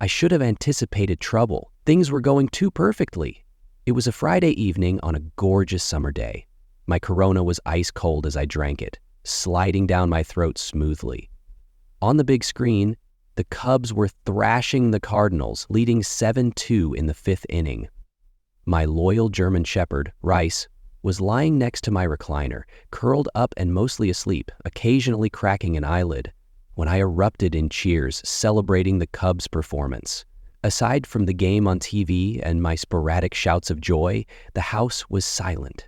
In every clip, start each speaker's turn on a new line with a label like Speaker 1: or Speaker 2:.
Speaker 1: I should have anticipated trouble. Things were going too perfectly. It was a Friday evening on a gorgeous summer day. My Corona was ice cold as I drank it, sliding down my throat smoothly. On the big screen, the Cubs were thrashing the Cardinals, leading 7-2 in the fifth inning. My loyal German Shepherd, Rice, was lying next to my recliner, curled up and mostly asleep, occasionally cracking an eyelid, when I erupted in cheers, celebrating the Cubs' performance. Aside from the game on TV and my sporadic shouts of joy, the house was silent.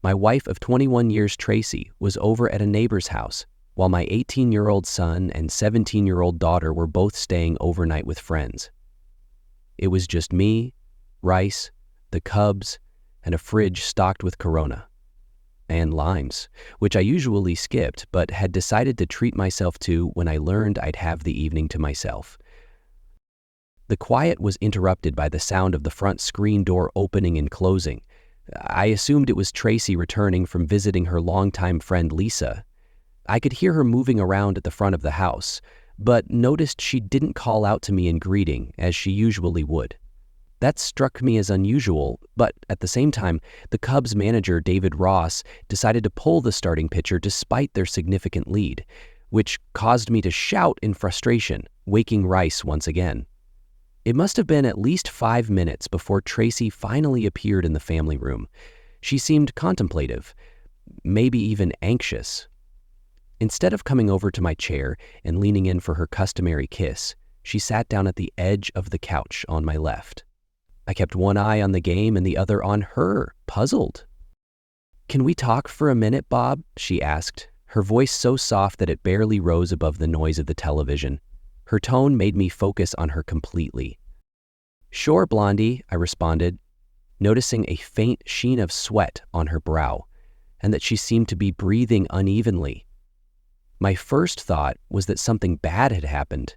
Speaker 1: My wife of 21 years, Tracy, was over at a neighbor's house, while my 18-year-old son and 17-year-old daughter were both staying overnight with friends. It was just me, Rice, the Cubs, and a fridge stocked with Corona. And limes, which I usually skipped but had decided to treat myself to when I learned I'd have the evening to myself. The quiet was interrupted by the sound of the front screen door opening and closing. I assumed it was Tracy returning from visiting her longtime friend Lisa. I could hear her moving around at the front of the house, but noticed she didn't call out to me in greeting as she usually would. That struck me as unusual, but at the same time, the Cubs manager, David Ross, decided to pull the starting pitcher despite their significant lead, which caused me to shout in frustration, waking Rice once again. It must have been at least 5 minutes before Tracy finally appeared in the family room. She seemed contemplative, maybe even anxious. Instead of coming over to my chair and leaning in for her customary kiss, she sat down at the edge of the couch on my left. I kept one eye on the game and the other on her, puzzled. "Can we talk for a minute, Bob?" she asked, her voice so soft that it barely rose above the noise of the television. Her tone made me focus on her completely. "Sure, Blondie," I responded, noticing a faint sheen of sweat on her brow, and that she seemed to be breathing unevenly. My first thought was that something bad had happened.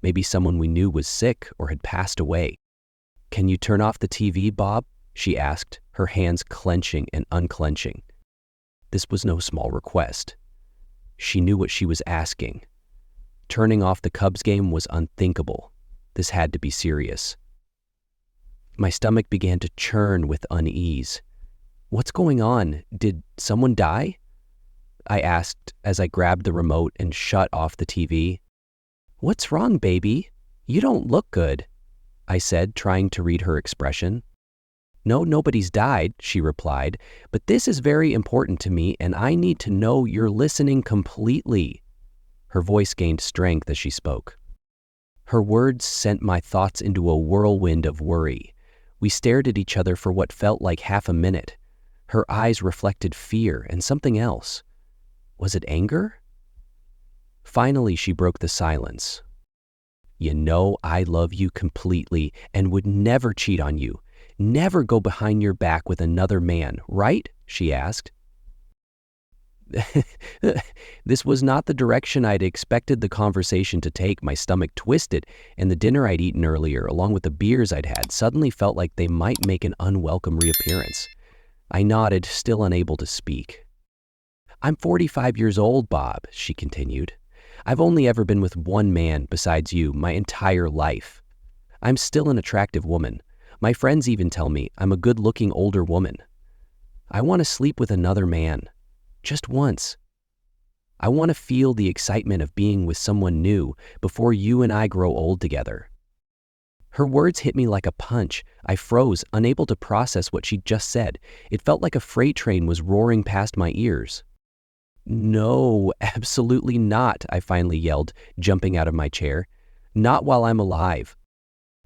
Speaker 1: Maybe someone we knew was sick or had passed away. "Can you turn off the TV, Bob?" she asked, her hands clenching and unclenching. This was no small request. She knew what she was asking. Turning off the Cubs game was unthinkable. This had to be serious. My stomach began to churn with unease. "What's going on? Did someone die?" I asked as I grabbed the remote and shut off the TV. "What's wrong, baby? You don't look good," I said, trying to read her expression. "No, nobody's died," she replied, "but this is very important to me and I need to know you're listening completely." Her voice gained strength as she spoke. Her words sent my thoughts into a whirlwind of worry. We stared at each other for what felt like half a minute. Her eyes reflected fear and something else. Was it anger? Finally, she broke the silence. "You know I love you completely and would never cheat on you, never go behind your back with another man, right?" she asked. This was not the direction I'd expected the conversation to take. My stomach twisted, and the dinner I'd eaten earlier, along with the beers I'd had, suddenly felt like they might make an unwelcome reappearance. I nodded, still unable to speak. "I'm 45 years old, Bob," she continued. "I've only ever been with one man besides you my entire life. I'm still an attractive woman. My friends even tell me I'm a good-looking older woman. I want to sleep with another man. Just once. I want to feel the excitement of being with someone new before you and I grow old together." Her words hit me like a punch. I froze, unable to process what she'd just said. It felt like a freight train was roaring past my ears. "No, absolutely not," I finally yelled, jumping out of my chair. "Not while I'm alive."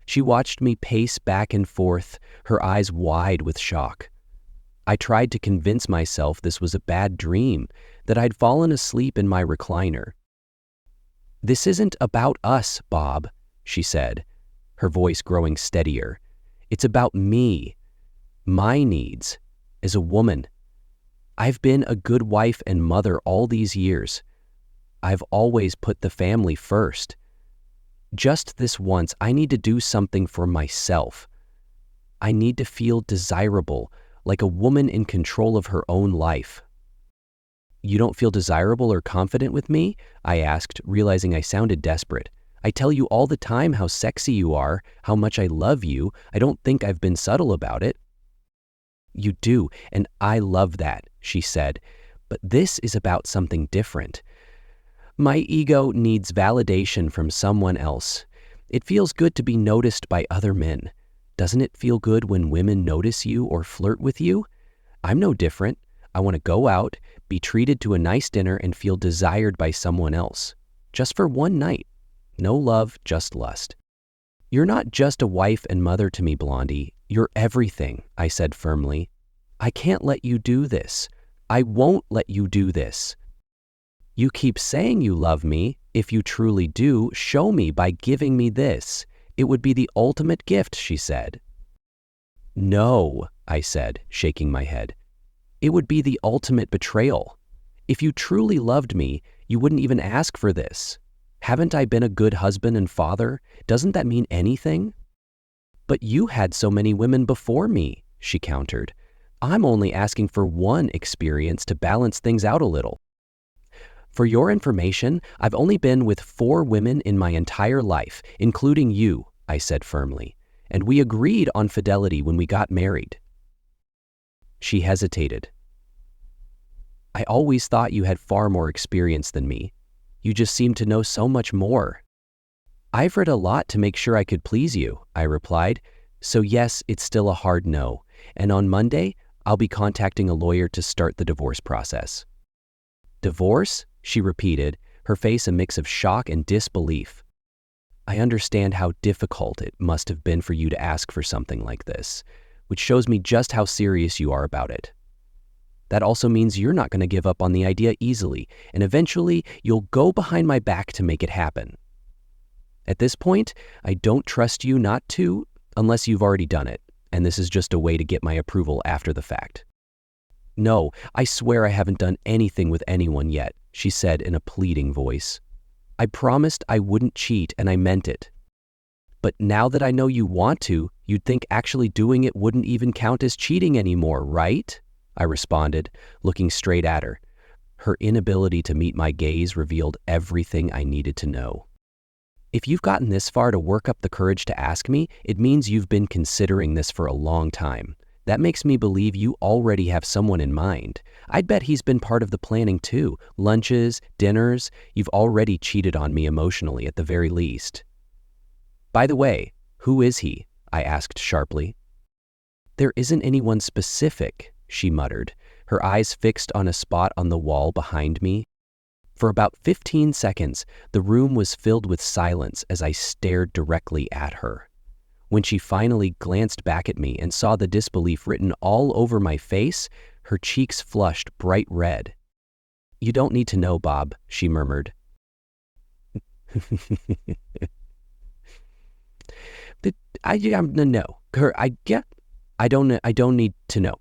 Speaker 1: She watched me pace back and forth, her eyes wide with shock. I tried to convince myself this was a bad dream, that I'd fallen asleep in my recliner. "This isn't about us, Bob," she said, her voice growing steadier. "It's about me, my needs, as a woman. I've been a good wife and mother all these years. I've always put the family first. Just this once, I need to do something for myself. I need to feel desirable, like a woman in control of her own life." "You don't feel desirable or confident with me?" I asked, realizing I sounded desperate. I tell you all the time how sexy you are, how much I love you. I don't think I've been subtle about it." "You do, and I love that," she said. "But this is about something different. My ego needs validation from someone else. It feels good to be noticed by other men. Doesn't it feel good when women notice you or flirt with you? I'm no different. I want to go out, be treated to a nice dinner, and feel desired by someone else. Just for one night. No love, just lust." "You're not just a wife and mother to me, Blondie. You're everything," I said firmly. "I can't let you do this. I won't let you do this." "You keep saying you love me. If you truly do, show me by giving me this. It would be the ultimate gift," she said. "No," I said, shaking my head. "It would be the ultimate betrayal. If you truly loved me, you wouldn't even ask for this. Haven't I been a good husband and father? Doesn't that mean anything?" "But you had so many women before me," she countered. "I'm only asking for one experience to balance things out a little." "For your information, I've only been with 4 women in my entire life, including you," I said firmly, "and we agreed on fidelity when we got married." She hesitated. "I always thought you had far more experience than me. You just seem to know so much more." "I've read a lot to make sure I could please you," I replied. "So yes, it's still a hard no, and on Monday, I'll be contacting a lawyer to start the divorce process." "Divorce?" she repeated, her face a mix of shock and disbelief. "I understand how difficult it must have been for you to ask for something like this, which shows me just how serious you are about it. That also means you're not going to give up on the idea easily, and eventually you'll go behind my back to make it happen. At this point, I don't trust you not to, unless you've already done it, and this is just a way to get my approval after the fact." "No, I swear I haven't done anything with anyone yet," she said in a pleading voice. "I promised I wouldn't cheat, and I meant it. But now that I know you want to, you'd think actually doing it wouldn't even count as cheating anymore, right?" I responded, looking straight at her. Her inability to meet my gaze revealed everything I needed to know. "If you've gotten this far to work up the courage to ask me, it means you've been considering this for a long time. That makes me believe you already have someone in mind. I'd bet he's been part of the planning too. Lunches, dinners, you've already cheated on me emotionally at the very least." "By the way, who is he?" I asked sharply. "There isn't anyone specific," she muttered, her eyes fixed on a spot on the wall behind me. For about 15 seconds, the room was filled with silence as I stared directly at her. When she finally glanced back at me and saw the disbelief written all over my face, her cheeks flushed bright red. "You don't need to know, Bob," she murmured. I don't need to know.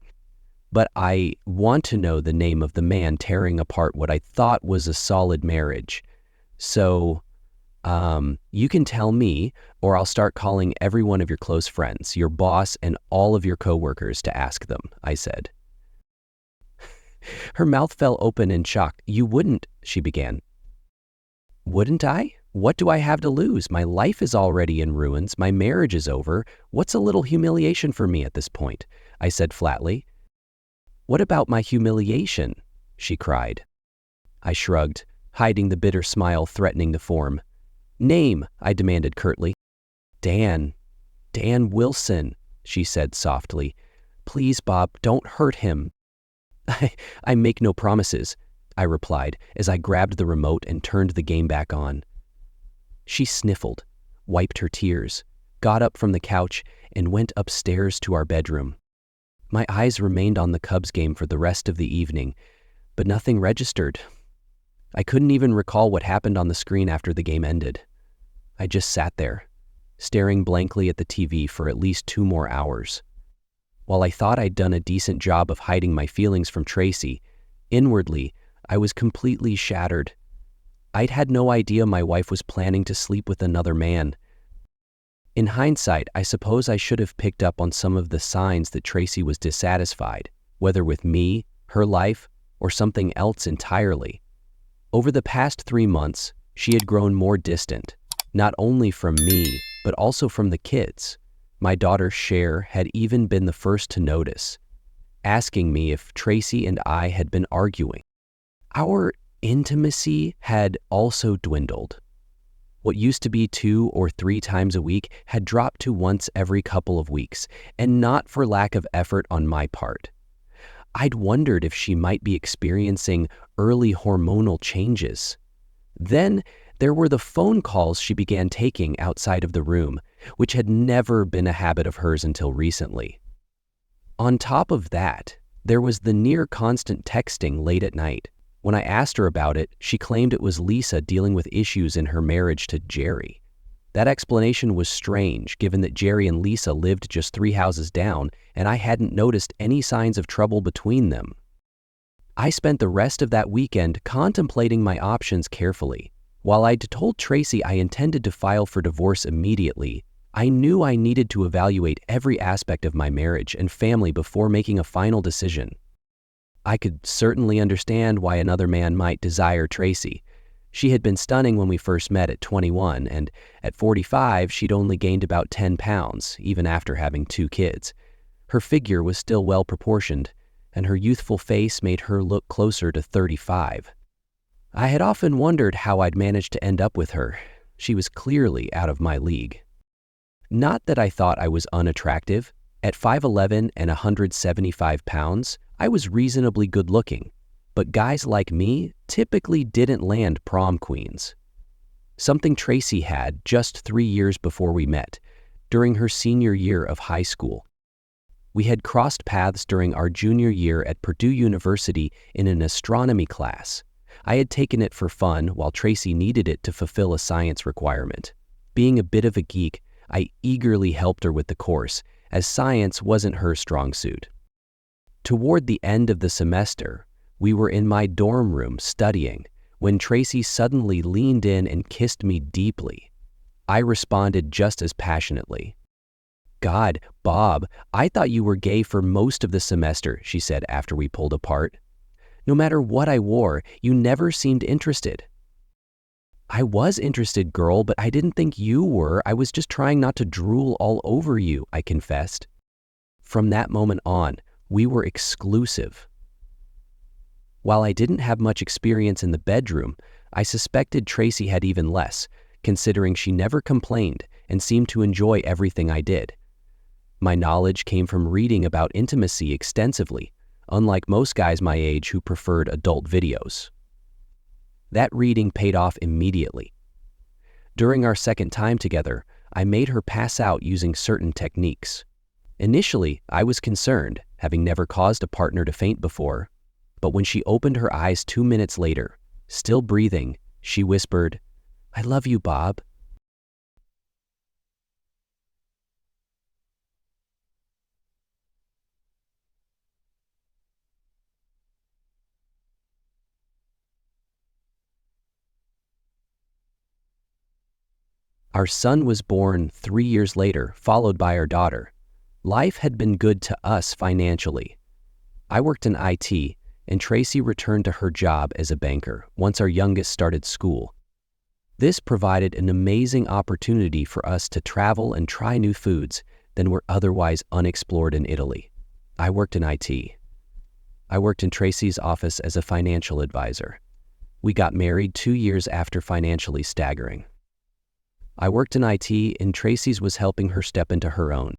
Speaker 1: But I want to know the name of the man tearing apart what I thought was a solid marriage. So, you can tell me, or I'll start calling every one of your close friends, your boss, and all of your coworkers to ask them," I said. Her mouth fell open in shock. "You wouldn't," she began. "Wouldn't I? What do I have to lose? My life is already in ruins. My marriage is over. What's a little humiliation for me at this point?" I said flatly. "What about my humiliation?" she cried. I shrugged, hiding the bitter smile threatening to form. "Name," I demanded curtly. Dan Wilson," she said softly. "Please, Bob, don't hurt him." I make no promises," I replied as I grabbed the remote and turned the game back on. She sniffled, wiped her tears, got up from the couch, and went upstairs to our bedroom. My eyes remained on the Cubs game for the rest of the evening, but nothing registered. I couldn't even recall what happened on the screen after the game ended. I just sat there, staring blankly at the TV for at least 2 more hours. While I thought I'd done a decent job of hiding my feelings from Tracy, inwardly, I was completely shattered. I'd had no idea my wife was planning to sleep with another man. In hindsight, I suppose I should have picked up on some of the signs that Tracy was dissatisfied, whether with me, her life, or something else entirely. Over the past 3 months, she had grown more distant, not only from me, but also from the kids. My daughter Cher had even been the first to notice, asking me if Tracy and I had been arguing. Our intimacy had also dwindled. What used to be 2 or 3 times a week had dropped to once every couple of weeks, and not for lack of effort on my part. I'd wondered if she might be experiencing early hormonal changes. Then there were the phone calls she began taking outside of the room, which had never been a habit of hers until recently. On top of that, there was the near constant texting late at night. When I asked her about it, she claimed it was Lisa dealing with issues in her marriage to Jerry. That explanation was strange, given that Jerry and Lisa lived just 3 houses down, and I hadn't noticed any signs of trouble between them. I spent the rest of that weekend contemplating my options carefully. While I'd told Tracy I intended to file for divorce immediately, I knew I needed to evaluate every aspect of my marriage and family before making a final decision. I could certainly understand why another man might desire Tracy. She had been stunning when we first met at 21, and at 45, she'd only gained about 10 pounds, even after having 2 kids. Her figure was still well proportioned, and her youthful face made her look closer to 35. I had often wondered how I'd managed to end up with her. She was clearly out of my league. Not that I thought I was unattractive. At 5'11" and 175 pounds, I was reasonably good-looking, but guys like me typically didn't land prom queens. Something Tracy had just 3 years before we met, during her senior year of high school. We had crossed paths during our junior year at Purdue University in an astronomy class. I had taken it for fun while Tracy needed it to fulfill a science requirement. Being a bit of a geek, I eagerly helped her with the course, as science wasn't her strong suit. Toward the end of the semester, we were in my dorm room studying when Tracy suddenly leaned in and kissed me deeply. I responded just as passionately. "God, Bob, I thought you were gay for most of the semester," she said after we pulled apart. "No matter what I wore, you never seemed interested." "I was interested, girl, but I didn't think you were. I was just trying not to drool all over you," I confessed. From that moment on, we were exclusive. While I didn't have much experience in the bedroom, I suspected Tracy had even less, considering she never complained and seemed to enjoy everything I did. My knowledge came from reading about intimacy extensively, unlike most guys my age who preferred adult videos. That reading paid off immediately. During our second time together, I made her pass out using certain techniques. Initially, I was concerned, having never caused a partner to faint before, but when she opened her eyes 2 minutes later, still breathing, she whispered, "I love you, Bob." Our son was born 3 years later, followed by our daughter. Life had been good to us financially. I worked in IT, and Tracy returned to her job as a banker once our youngest started school. This provided an amazing opportunity for us to travel and try new foods that were otherwise unexplored in Italy. I worked in IT. I worked in Tracy's office as a financial advisor. We got married 2 years after financially staggering. I worked in IT, and Tracy's was helping her step into her own.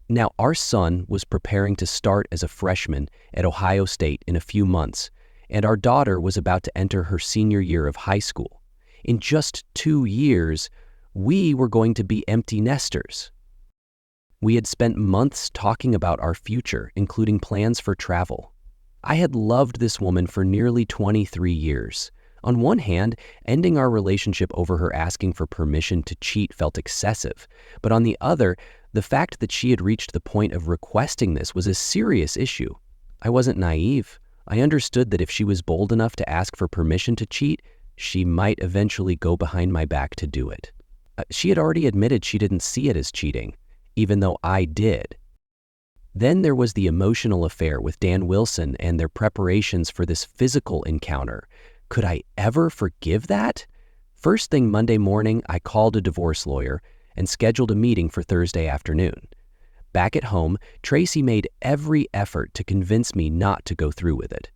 Speaker 1: Now, our son was preparing to start as a freshman at Ohio State in a few months, and our daughter was about to enter her senior year of high school. In just 2 years, we were going to be empty nesters. We had spent months talking about our future, including plans for travel. I had loved this woman for nearly 23 years. On one hand, ending our relationship over her asking for permission to cheat felt excessive, but on the other, the fact that she had reached the point of requesting this was a serious issue. I wasn't naive. I understood that if she was bold enough to ask for permission to cheat, she might eventually go behind my back to do it. She had already admitted she didn't see it as cheating, even though I did. Then there was the emotional affair with Dan Wilson and their preparations for this physical encounter. Could I ever forgive that? First thing Monday morning, I called a divorce lawyer and scheduled a meeting for Thursday afternoon. Back at home, Tracy made every effort to convince me not to go through with it.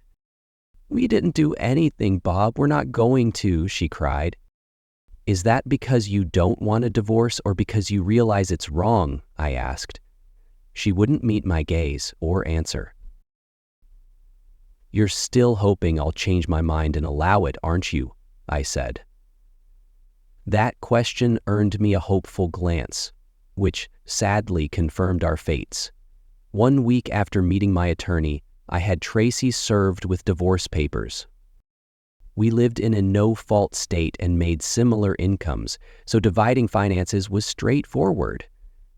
Speaker 1: "We didn't do anything, Bob. We're not going to," she cried. "Is that because you don't want a divorce or because you realize it's wrong?" I asked. She wouldn't meet my gaze or answer. "You're still hoping I'll change my mind and allow it, aren't you?" I said. That question earned me a hopeful glance, which sadly confirmed our fates. 1 week after meeting my attorney, I had Tracy served with divorce papers. We lived in a no-fault state and made similar incomes, so dividing finances was straightforward.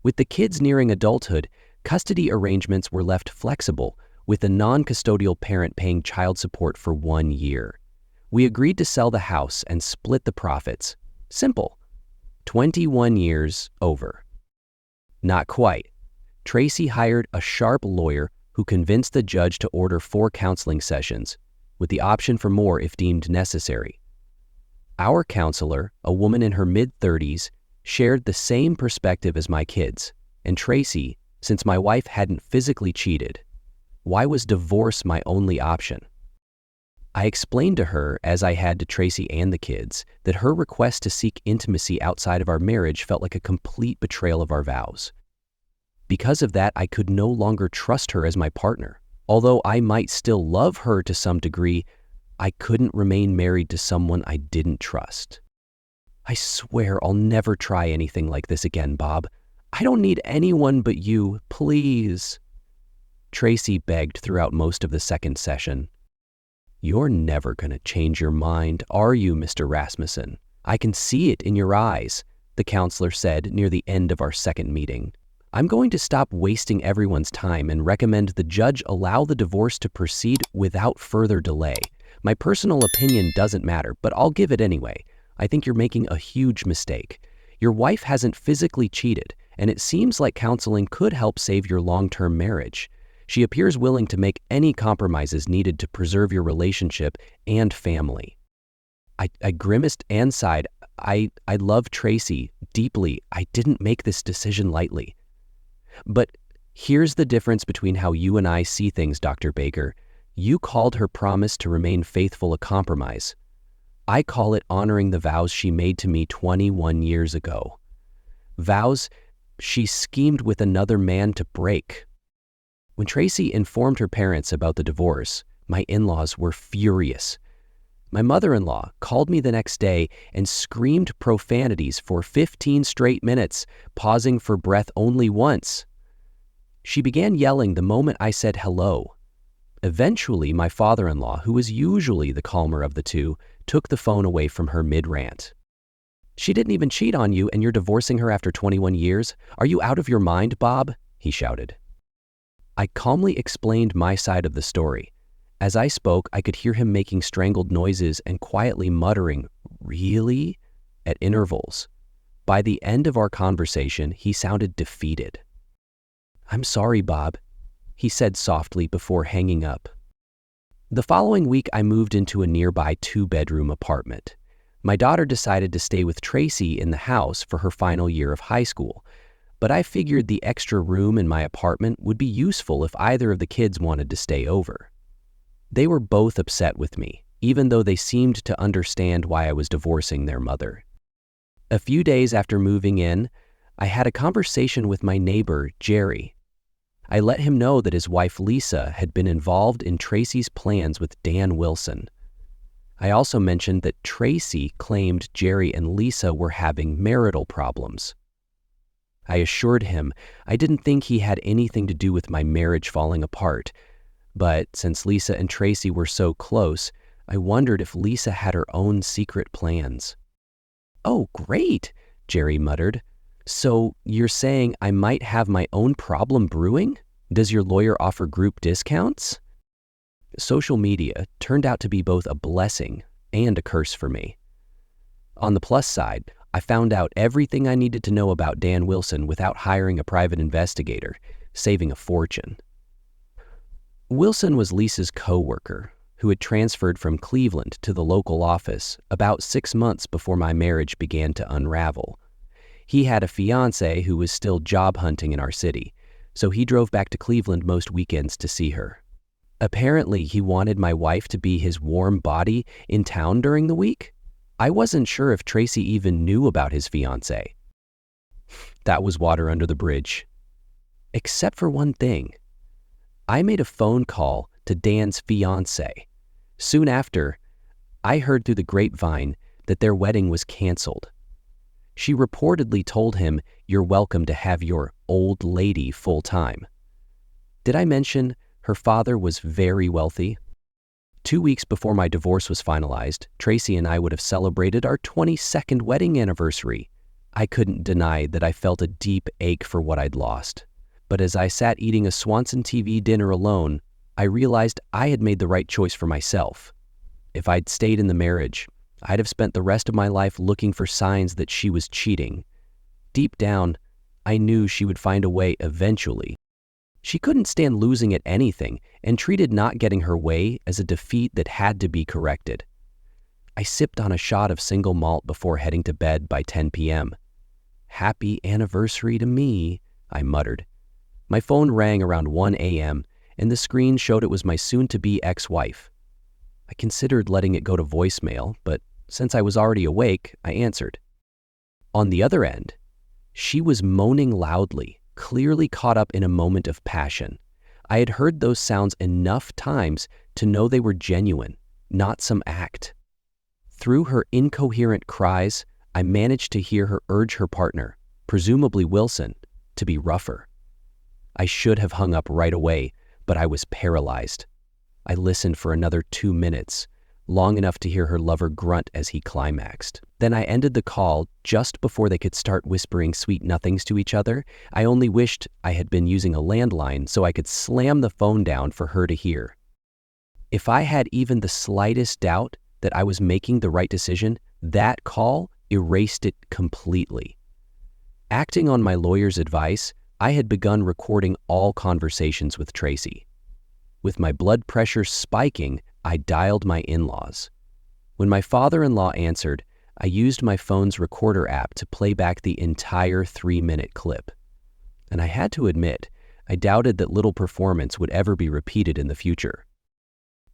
Speaker 1: With the kids nearing adulthood, custody arrangements were left flexible, with a non-custodial parent paying child support for 1 year. We agreed to sell the house and split the profits. Simple. 21 years over. Not quite. Tracy hired a sharp lawyer who convinced the judge to order 4 counseling sessions, with the option for more if deemed necessary. Our counselor, a woman in her mid-30s, shared the same perspective as my kids, and Tracy, since my wife hadn't physically cheated, why was divorce my only option? I explained to her, as I had to Tracy and the kids, that her request to seek intimacy outside of our marriage felt like a complete betrayal of our vows. Because of that, I could no longer trust her as my partner. Although I might still love her to some degree, I couldn't remain married to someone I didn't trust. "I swear I'll never try anything like this again, Bob. I don't need anyone but you, please," Tracy begged throughout most of the second session. "You're never going to change your mind, are you, Mr. Rasmussen? I can see it in your eyes," the counselor said near the end of our second meeting. "I'm going to stop wasting everyone's time and recommend the judge allow the divorce to proceed without further delay. My personal opinion doesn't matter, but I'll give it anyway. I think you're making a huge mistake. Your wife hasn't physically cheated, and it seems like counseling could help save your long-term marriage. She appears willing to make any compromises needed to preserve your relationship and family." I grimaced and sighed. I love Tracy deeply. I didn't make this decision lightly. "But here's the difference between how you and I see things, Dr. Baker. You called her promise to remain faithful a compromise. I call it honoring the vows she made to me 21 years ago. Vows she schemed with another man to break." When Tracy informed her parents about the divorce, my in-laws were furious. My mother-in-law called me the next day and screamed profanities for 15 straight minutes, pausing for breath only once. She began yelling the moment I said hello. Eventually, my father-in-law, who was usually the calmer of the two, took the phone away from her mid-rant. "She didn't even cheat on you and you're divorcing her after 21 years? Are you out of your mind, Bob?" he shouted. I calmly explained my side of the story. As I spoke, I could hear him making strangled noises and quietly muttering, "Really?" at intervals. By the end of our conversation, he sounded defeated. "I'm sorry, Bob," he said softly before hanging up. The following week, I moved into a nearby 2-bedroom apartment. My daughter decided to stay with Tracy in the house for her final year of high school, but I figured the extra room in my apartment would be useful if either of the kids wanted to stay over. They were both upset with me, even though they seemed to understand why I was divorcing their mother. A few days after moving in, I had a conversation with my neighbor, Jerry. I let him know that his wife, Lisa, had been involved in Tracy's plans with Dan Wilson. I also mentioned that Tracy claimed Jerry and Lisa were having marital problems. I assured him I didn't think he had anything to do with my marriage falling apart, but since Lisa and Tracy were so close, I wondered if Lisa had her own secret plans. "Oh, great," Jerry muttered. "So you're saying I might have my own problem brewing? Does your lawyer offer group discounts?" Social media turned out to be both a blessing and a curse for me. On the plus side, I found out everything I needed to know about Dan Wilson without hiring a private investigator, saving a fortune. Wilson was Lisa's co-worker, who had transferred from Cleveland to the local office about 6 months before my marriage began to unravel. He had a fiancée who was still job hunting in our city, so he drove back to Cleveland most weekends to see her. Apparently, he wanted my wife to be his warm body in town during the week. I wasn't sure if Tracy even knew about his fiancée. That was water under the bridge. Except for one thing. I made a phone call to Dan's fiancée. Soon after, I heard through the grapevine that their wedding was canceled. She reportedly told him, "You're welcome to have your old lady full-time." Did I mention her father was very wealthy? 2 weeks before my divorce was finalized, Tracy and I would have celebrated our 22nd wedding anniversary. I couldn't deny that I felt a deep ache for what I'd lost. But as I sat eating a Swanson TV dinner alone, I realized I had made the right choice for myself. If I'd stayed in the marriage, I'd have spent the rest of my life looking for signs that she was cheating. Deep down, I knew she would find a way eventually. She couldn't stand losing at anything and treated not getting her way as a defeat that had to be corrected. I sipped on a shot of single malt before heading to bed by 10 p.m. "Happy anniversary to me," I muttered. My phone rang around 1 a.m., and the screen showed it was my soon-to-be ex-wife. I considered letting it go to voicemail, but since I was already awake, I answered. On the other end, she was moaning loudly, clearly caught up in a moment of passion. I had heard those sounds enough times to know they were genuine, not some act. Through her incoherent cries, I managed to hear her urge her partner, presumably Wilson, to be rougher. I should have hung up right away, but I was paralyzed. I listened for another 2 minutes, long enough to hear her lover grunt as he climaxed. Then I ended the call just before they could start whispering sweet nothings to each other. I only wished I had been using a landline so I could slam the phone down for her to hear. If I had even the slightest doubt that I was making the right decision, that call erased it completely. Acting on my lawyer's advice, I had begun recording all conversations with Tracy. With my blood pressure spiking, I dialed my in-laws. When my father-in-law answered, I used my phone's recorder app to play back the entire 3-minute clip. And I had to admit, I doubted that little performance would ever be repeated in the future.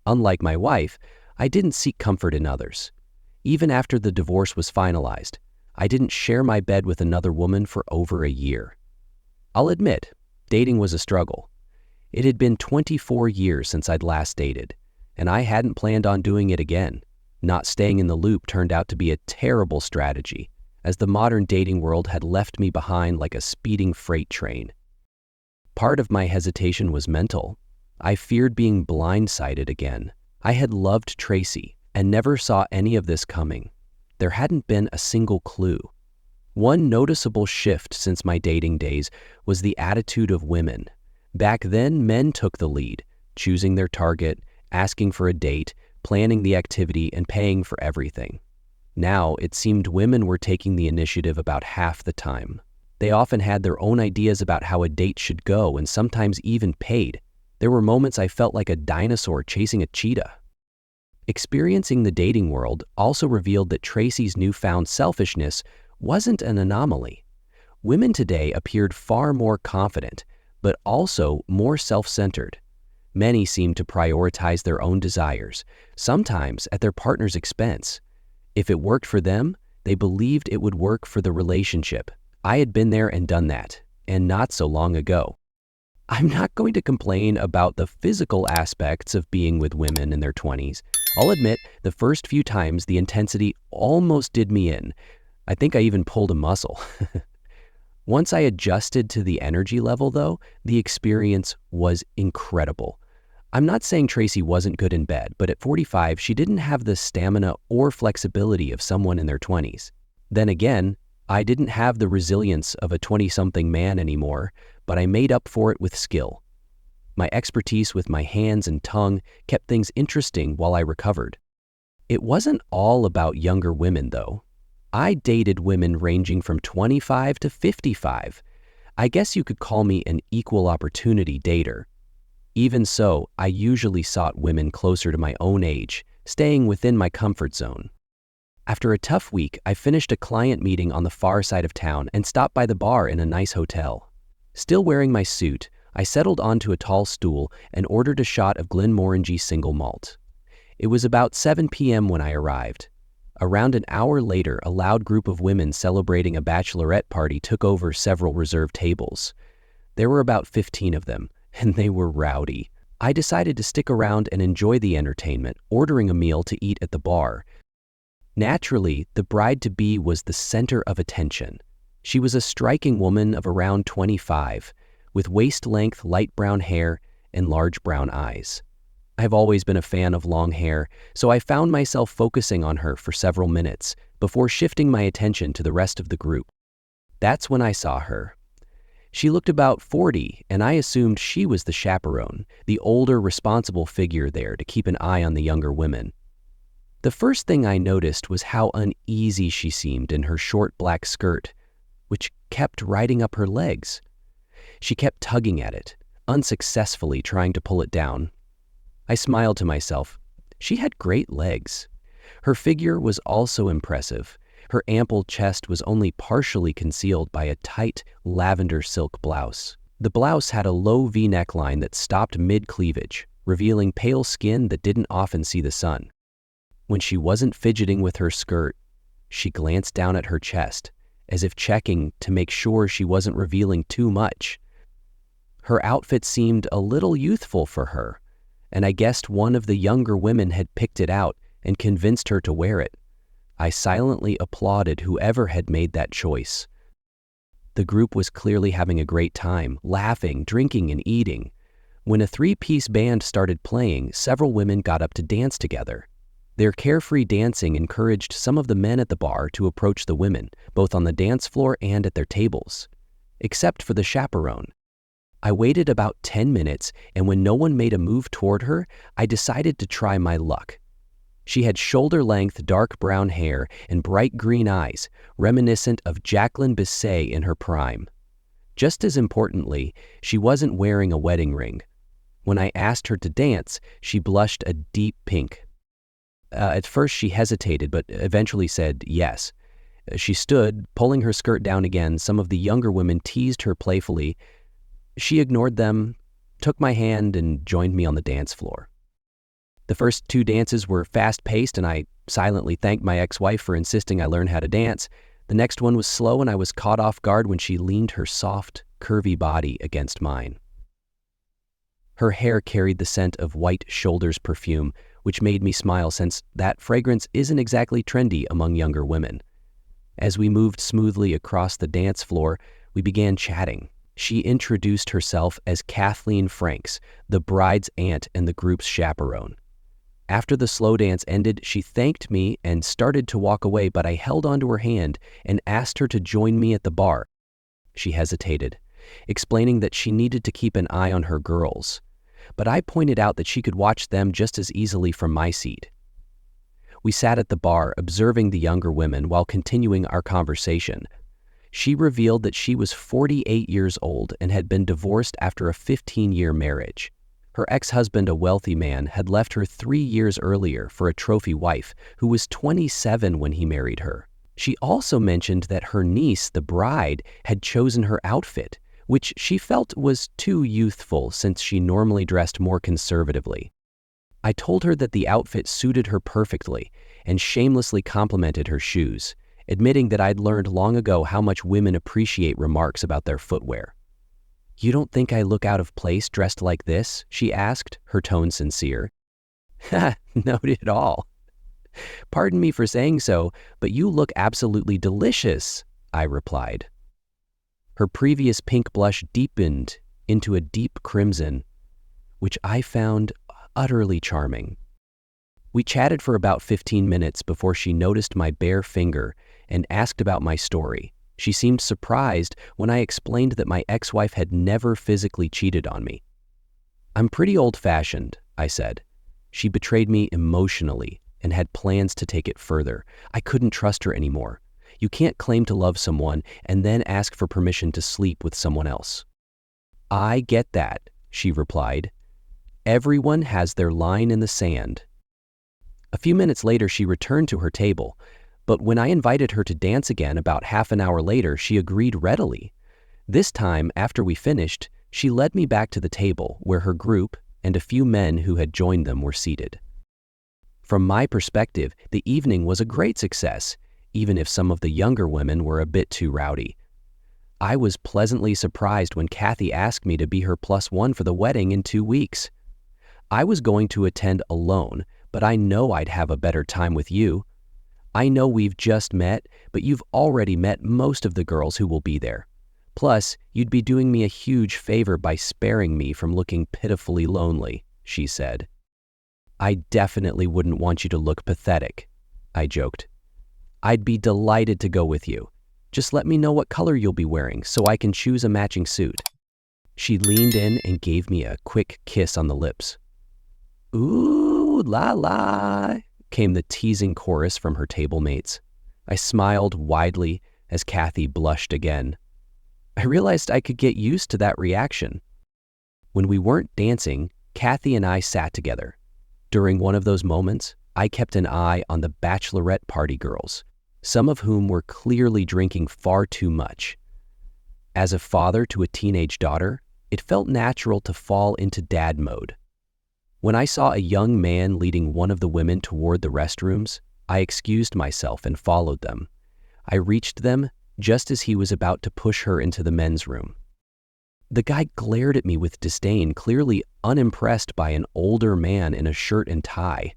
Speaker 1: Unlike my wife, I didn't seek comfort in others. Even after the divorce was finalized, I didn't share my bed with another woman for over a year. I'll admit, dating was a struggle. It had been 24 years since I'd last dated, and I hadn't planned on doing it again. Not staying in the loop turned out to be a terrible strategy, as the modern dating world had left me behind like a speeding freight train. Part of my hesitation was mental. I feared being blindsided again. I had loved Tracy and never saw any of this coming. There hadn't been a single clue. One noticeable shift since my dating days was the attitude of women. Back then, men took the lead, choosing their target, asking for a date, planning the activity, and paying for everything. Now, it seemed women were taking the initiative about half the time. They often had their own ideas about how a date should go and sometimes even paid. There were moments I felt like a dinosaur chasing a cheetah. Experiencing the dating world also revealed that Tracy's newfound selfishness wasn't an anomaly. Women today appeared far more confident, but also more self-centered. Many seemed to prioritize their own desires, sometimes at their partner's expense. If it worked for them, they believed it would work for the relationship. I had been there and done that, and not so long ago. I'm not going to complain about the physical aspects of being with women in their 20s. I'll admit, the first few times the intensity almost did me in. I think I even pulled a muscle. Once I adjusted to the energy level, though, the experience was incredible. I'm not saying Tracy wasn't good in bed, but at 45, she didn't have the stamina or flexibility of someone in their 20s. Then again, I didn't have the resilience of a 20-something man anymore, but I made up for it with skill. My expertise with my hands and tongue kept things interesting while I recovered. It wasn't all about younger women, though. I dated women ranging from 25 to 55. I guess you could call me an equal opportunity dater. Even so, I usually sought women closer to my own age, staying within my comfort zone. After a tough week, I finished a client meeting on the far side of town and stopped by the bar in a nice hotel. Still wearing my suit, I settled onto a tall stool and ordered a shot of Glenmorangie single malt. It was about 7 p.m. when I arrived. Around an hour later, a loud group of women celebrating a bachelorette party took over several reserved tables. There were about 15 of them, and they were rowdy. I decided to stick around and enjoy the entertainment, ordering a meal to eat at the bar. Naturally, the bride-to-be was the center of attention. She was a striking woman of around 25, with waist-length light brown hair and large brown eyes. I've always been a fan of long hair, so I found myself focusing on her for several minutes before shifting my attention to the rest of the group. That's when I saw her. She looked about 40, and I assumed she was the chaperone, the older, responsible figure there to keep an eye on the younger women. The first thing I noticed was how uneasy she seemed in her short black skirt, which kept riding up her legs. She kept tugging at it, unsuccessfully trying to pull it down. I smiled to myself. She had great legs. Her figure was also impressive. Her ample chest was only partially concealed by a tight lavender silk blouse. The blouse had a low V neckline that stopped mid-cleavage, revealing pale skin that didn't often see the sun. When she wasn't fidgeting with her skirt, she glanced down at her chest, as if checking to make sure she wasn't revealing too much. Her outfit seemed a little youthful for her, and I guessed one of the younger women had picked it out and convinced her to wear it. I silently applauded whoever had made that choice. The group was clearly having a great time, laughing, drinking, and eating. When a three-piece band started playing, several women got up to dance together. Their carefree dancing encouraged some of the men at the bar to approach the women, both on the dance floor and at their tables. Except for the chaperone. I waited about 10 minutes, and when no one made a move toward her, I decided to try my luck. She had shoulder-length dark brown hair and bright green eyes, reminiscent of Jacqueline Bisset in her prime. Just as importantly, she wasn't wearing a wedding ring. When I asked her to dance, she blushed a deep pink. At first she hesitated, but eventually said yes. She stood, pulling her skirt down again. Some of the younger women teased her playfully. She ignored them, took my hand, and joined me on the dance floor. The first 2 dances were fast-paced, and I silently thanked my ex-wife for insisting I learn how to dance. The next one was slow, and I was caught off guard when she leaned her soft, curvy body against mine. Her hair carried the scent of White Shoulders perfume, which made me smile since that fragrance isn't exactly trendy among younger women. As we moved smoothly across the dance floor, we began chatting. She introduced herself as Kathleen Franks, the bride's aunt and the group's chaperone. After the slow dance ended, she thanked me and started to walk away, but I held onto her hand and asked her to join me at the bar. She hesitated, explaining that she needed to keep an eye on her girls, but I pointed out that she could watch them just as easily from my seat. We sat at the bar, observing the younger women while continuing our conversation. She revealed that she was 48 years old and had been divorced after a 15-year marriage. Her ex-husband, a wealthy man, had left her 3 years earlier for a trophy wife who was 27 when he married her. She also mentioned that her niece, the bride, had chosen her outfit, which she felt was too youthful since she normally dressed more conservatively. I told her that the outfit suited her perfectly and shamelessly complimented her shoes, admitting that I'd learned long ago how much women appreciate remarks about their footwear. "You don't think I look out of place dressed like this?" she asked, her tone sincere. "Not at all. Pardon me for saying so, but you look absolutely delicious," I replied. Her previous pink blush deepened into a deep crimson, which I found utterly charming. We chatted for about 15 minutes before she noticed my bare finger and asked about my story. She seemed surprised when I explained that my ex-wife had never physically cheated on me. "I'm pretty old-fashioned," I said. She betrayed me emotionally and had plans to take it further. I couldn't trust her anymore. You can't claim to love someone and then ask for permission to sleep with someone else. "I get that," she replied. Everyone has their line in the sand. A few minutes later, she returned to her table, but when I invited her to dance again about half an hour later, she agreed readily. This time, after we finished, she led me back to the table where her group and a few men who had joined them were seated. From my perspective, the evening was a great success, even if some of the younger women were a bit too rowdy. I was pleasantly surprised when Kathy asked me to be her +1 for the wedding in 2 weeks. I was going to attend alone, but I know I'd have a better time with you. I know we've just met, but you've already met most of the girls who will be there. Plus, you'd be doing me a huge favor by sparing me from looking pitifully lonely, she said. I definitely wouldn't want you to look pathetic, I joked. I'd be delighted to go with you. Just let me know what color you'll be wearing so I can choose a matching suit. She leaned in and gave me a quick kiss on the lips. Ooh la la, came the teasing chorus from her table mates. I smiled widely as Kathy blushed again. I realized I could get used to that reaction. When we weren't dancing, Kathy and I sat together. During one of those moments, I kept an eye on the bachelorette party girls, some of whom were clearly drinking far too much. As a father to a teenage daughter, it felt natural to fall into dad mode. When I saw a young man leading one of the women toward the restrooms, I excused myself and followed them. I reached them just as he was about to push her into the men's room. The guy glared at me with disdain, clearly unimpressed by an older man in a shirt and tie.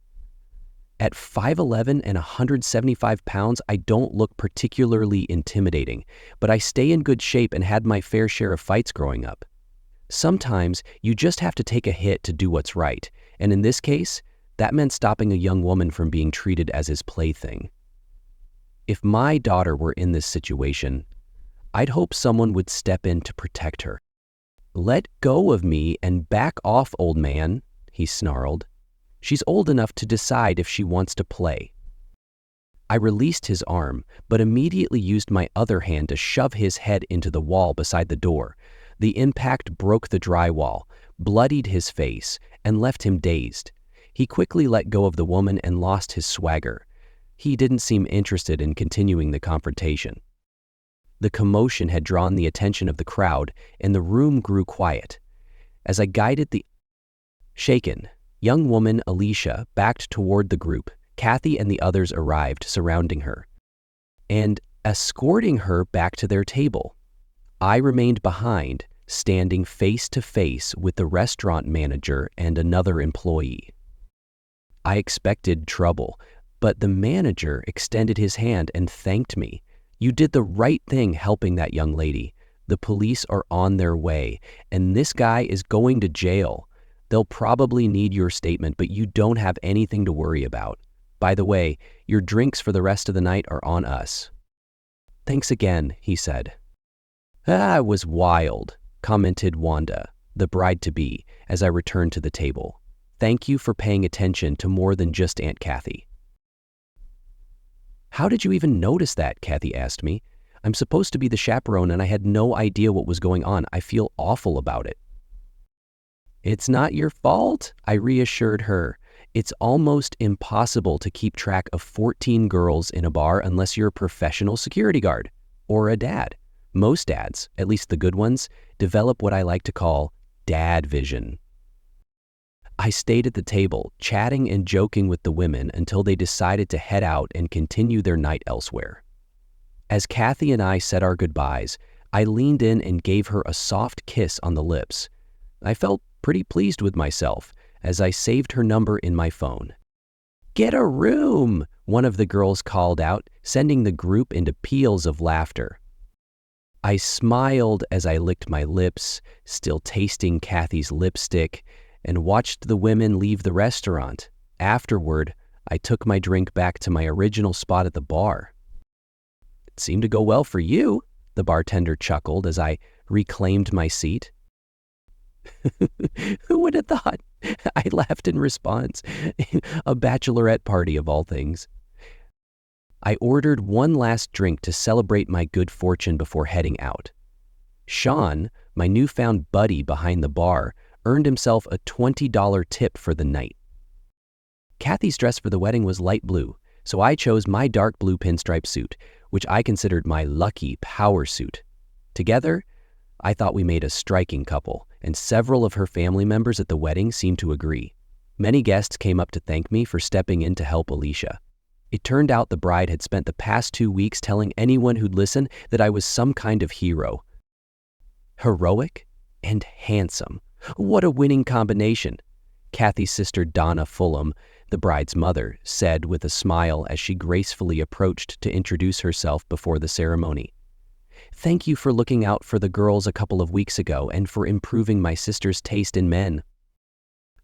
Speaker 1: At 5'11" and 175 pounds, I don't look particularly intimidating, but I stay in good shape and had my fair share of fights growing up. Sometimes you just have to take a hit to do what's right, and in this case, that meant stopping a young woman from being treated as his plaything. If my daughter were in this situation, I'd hope someone would step in to protect her. Let go of me and back off, old man, he snarled. She's old enough to decide if she wants to play. I released his arm, but immediately used my other hand to shove his head into the wall beside the door. The impact broke the drywall, bloodied his face, and left him dazed. He quickly let go of the woman and lost his swagger. He didn't seem interested in continuing the confrontation. The commotion had drawn the attention of the crowd, and the room grew quiet. As I guided the shaken young woman, Alicia, backed toward the group, Kathy and the others arrived, surrounding her and escorting her back to their table. I remained behind, standing face to face with the restaurant manager and another employee. I expected trouble, but the manager extended his hand and thanked me. You did the right thing helping that young lady. The police are on their way, and this guy is going to jail. They'll probably need your statement, but you don't have anything to worry about. By the way, your drinks for the rest of the night are on us. Thanks again, he said. That was wild, commented Wanda, the bride-to-be, as I returned to the table. Thank you for paying attention to more than just Aunt Kathy. How did you even notice that? Kathy asked me. I'm supposed to be the chaperone and I had no idea what was going on. I feel awful about it. It's not your fault, I reassured her. It's almost impossible to keep track of 14 girls in a bar unless you're a professional security guard or a dad. Most dads, at least the good ones, develop what I like to call dad vision. I stayed at the table, chatting and joking with the women until they decided to head out and continue their night elsewhere. As Kathy and I said our goodbyes, I leaned in and gave her a soft kiss on the lips. I felt pretty pleased with myself as I saved her number in my phone. Get a room, one of the girls called out, sending the group into peals of laughter. I smiled as I licked my lips, still tasting Kathy's lipstick, and watched the women leave the restaurant. Afterward, I took my drink back to my original spot at the bar. It seemed to go well for you, the bartender chuckled as I reclaimed my seat. Who would have thought? I laughed in response. A bachelorette party of all things. I ordered one last drink to celebrate my good fortune before heading out. Sean, my newfound buddy behind the bar, earned himself a $20 tip for the night. Kathy's dress for the wedding was light blue, so I chose my dark blue pinstripe suit, which I considered my lucky power suit. Together, I thought we made a striking couple, and several of her family members at the wedding seemed to agree. Many guests came up to thank me for stepping in to help Alicia. It turned out the bride had spent the past 2 weeks telling anyone who'd listen that I was some kind of hero. Heroic and handsome. What a winning combination. Kathy's sister Donna Fulham, the bride's mother, said with a smile as she gracefully approached to introduce herself before the ceremony. Thank you for looking out for the girls a couple of weeks ago and for improving my sister's taste in men.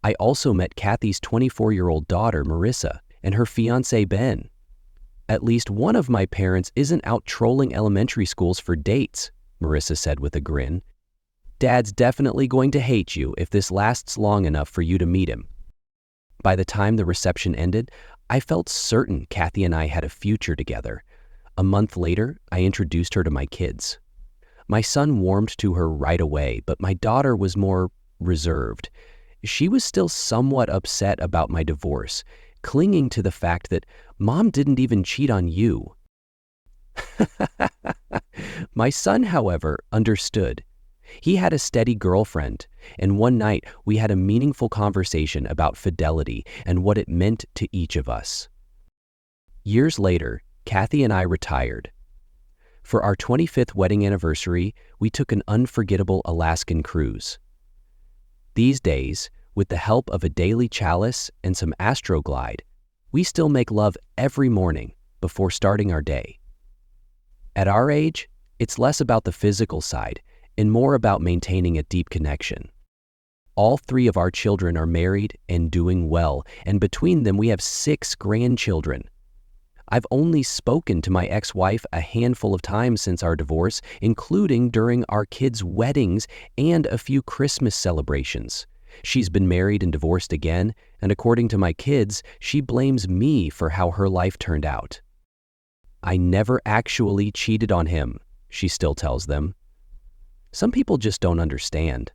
Speaker 1: I also met Kathy's 24-year-old daughter, Marissa, and her fiancé, Ben. At least one of my parents isn't out trolling elementary schools for dates, Marissa said with a grin. Dad's definitely going to hate you if this lasts long enough for you to meet him. By the time the reception ended, I felt certain Kathy and I had a future together. A month later, I introduced her to my kids. My son warmed to her right away, but my daughter was more reserved. She was still somewhat upset about my divorce, clinging to the fact that Mom didn't even cheat on you. My son, however, understood. He had a steady girlfriend, and one night we had a meaningful conversation about fidelity and what it meant to each of us. Years later, Kathy and I retired. For our 25th wedding anniversary, we took an unforgettable Alaskan cruise. These days, with the help of a daily chalice and some Astroglide, we still make love every morning before starting our day. At our age, it's less about the physical side and more about maintaining a deep connection. All 3 of our children are married and doing well, and between them we have 6 grandchildren. I've only spoken to my ex-wife a handful of times since our divorce, including during our kids' weddings and a few Christmas celebrations. She's been married and divorced again, and according to my kids, she blames me for how her life turned out. I never actually cheated on him, she still tells them. Some people just don't understand.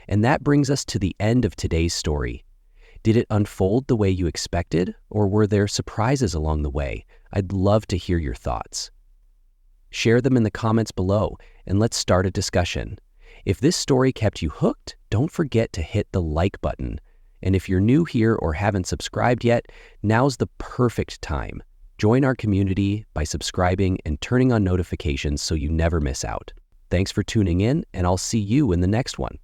Speaker 1: And that brings us to the end of today's story. Did it unfold the way you expected, or were there surprises along the way? I'd love to hear your thoughts. Share them in the comments below, and let's start a discussion. If this story kept you hooked, don't forget to hit the like button. And if you're new here or haven't subscribed yet, now's the perfect time. Join our community by subscribing and turning on notifications so you never miss out. Thanks for tuning in, and I'll see you in the next one.